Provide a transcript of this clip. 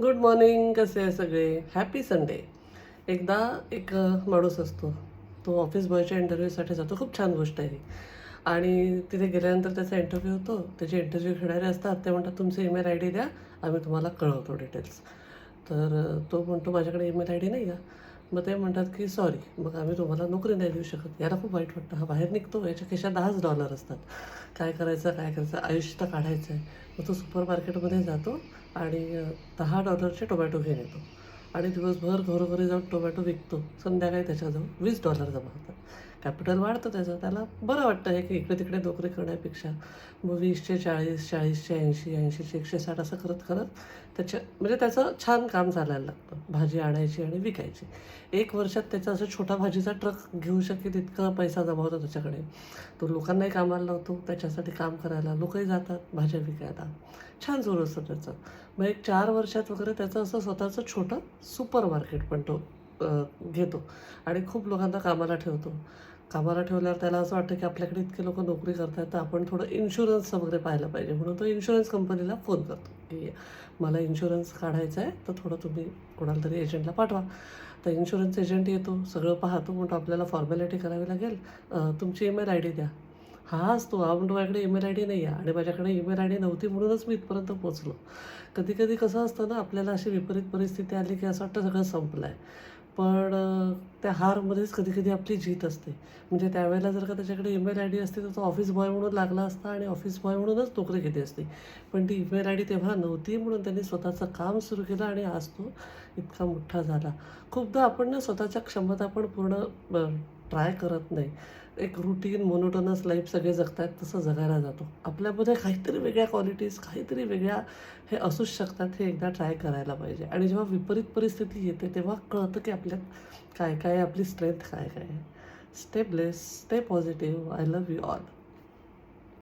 Good morning. कसे आहे सगळे? Happy Sunday. एकदा एक माणूस असतो. तो ऑफिस बॉयच्या इंटरव्ह्यूसाठी जातो. खूप छान गोष्ट आहे ही. आणि तिथे गेल्यानंतर त्याचा इंटरव्ह्यू होतो. त्याचे इंटरव्ह्यू घेणारे असतात. ते म्हणतात तुमचे ईमेल आय डी द्या, आम्ही तुम्हाला कळवतो डिटेल्स. तर तो म्हणतो माझ्याकडे ईमेल आय डी नाही आहे. मग ते म्हणतात की सॉरी, मग आम्ही तुम्हाला नोकरी नाही देऊ शकत. याला खूप वाईट वाटतं. हा बाहेर निघतो, याच्या खिशात $10 असतात. काय करायचं, काय करायचं, आयुष्य तर काढायचं आहे. मग तो सुपर मार्केटमध्ये जातो आणि $10चे टोमॅटो घेऊन येतो आणि दिवसभर घरोघरी जाऊन टोमॅटो विकतो. संध्याकाळी त्याच्याजवळ $20 जमा होतात. कॅपिटल वाढतं त्याचं. त्याला बरं वाटतं हे की इकडे तिकडे नोकरी करण्यापेक्षा. मग 20चे 40, 40चे 80, 80चे 160 असं करत करत म्हणजे त्याचं छान काम चालायला लागतं. भाजी आणायची आणि विकायची. 1 वर्षात त्याचा असं छोटा भाजीचा ट्रक घेऊ शकेल इतका पैसा जमा होतो त्याच्याकडे. तो लोकांनाही कामाला लावतो, त्याच्यासाठी काम करायला लोकही जातात भाज्या विकायला. छान जोर असतं त्याचं. मग एक 4 वर्षात वगैरे त्याचं असं स्वतःचं छोटं सुपर मार्केट पण तो घेतो आणि खूप लोकांना कामाला ठेवतो. कामाला ठेवल्यावर त्याला असं वाटतं की आपल्याकडे इतके लोकं नोकरी करत आहेत, तर आपण थोडं इन्शुरन्स वगैरे पाहायला पाहिजे. म्हणून तो इन्शुरन्स कंपनीला फोन करतो की मला इन्शुरन्स काढायचा आहे, तर थोडं तुम्ही कोणाला तरी एजंटला पाठवा. तर इन्शुरन्स एजंट येतो, सगळं पाहतो. म्हणतो आपल्याला फॉर्मॅलिटी करावी लागेल, तुमची ईमेल आय डी द्या. हा असतो म्हणतो माझ्याकडे ईमेल आय डी नाही आहे आणि माझ्याकडे ईमेल आय डी नव्हती म्हणूनच मी इथपर्यंत पोहोचलो. कधी कधी कसं असतं ना, आपल्याला अशी विपरीत परिस्थिती आली की असं वाटतं सगळं संपलं आहे. पण त्या हारमध्येच कधी कधी आपली जीत असते. म्हणजे त्यावेळेला जर का त्याच्याकडे ईमेल आय डी असते तर तो ऑफिस बॉय म्हणून लागला असता आणि ऑफिस बॉय म्हणूनच नोकरी घेतली असती. पण ती ईमेल आय डी तेव्हा नव्हती म्हणून त्यांनी स्वतःचं काम सुरू केलं आणि आज तो इतका मोठा झाला. खूपदा आपण ना स्वतःच्या क्षमता पण पूर्ण ट्राय करत नाही. एक रुटीन मोनोटोनस लाईफ सगळे जगतायत तसं जगायला जातो. आपल्यामध्ये काहीतरी वेगळ्या क्वालिटीज, काहीतरी वेगळ्या हे असूच शकतात. हे एकदा ट्राय करायला पाहिजे. आणि जेव्हा विपरीत परिस्थिती येते तेव्हा कळतं की आपल्यात काय काय आहे, आपली स्ट्रेंथ काय काय आहे. Stay bless, stay positive. I love you all.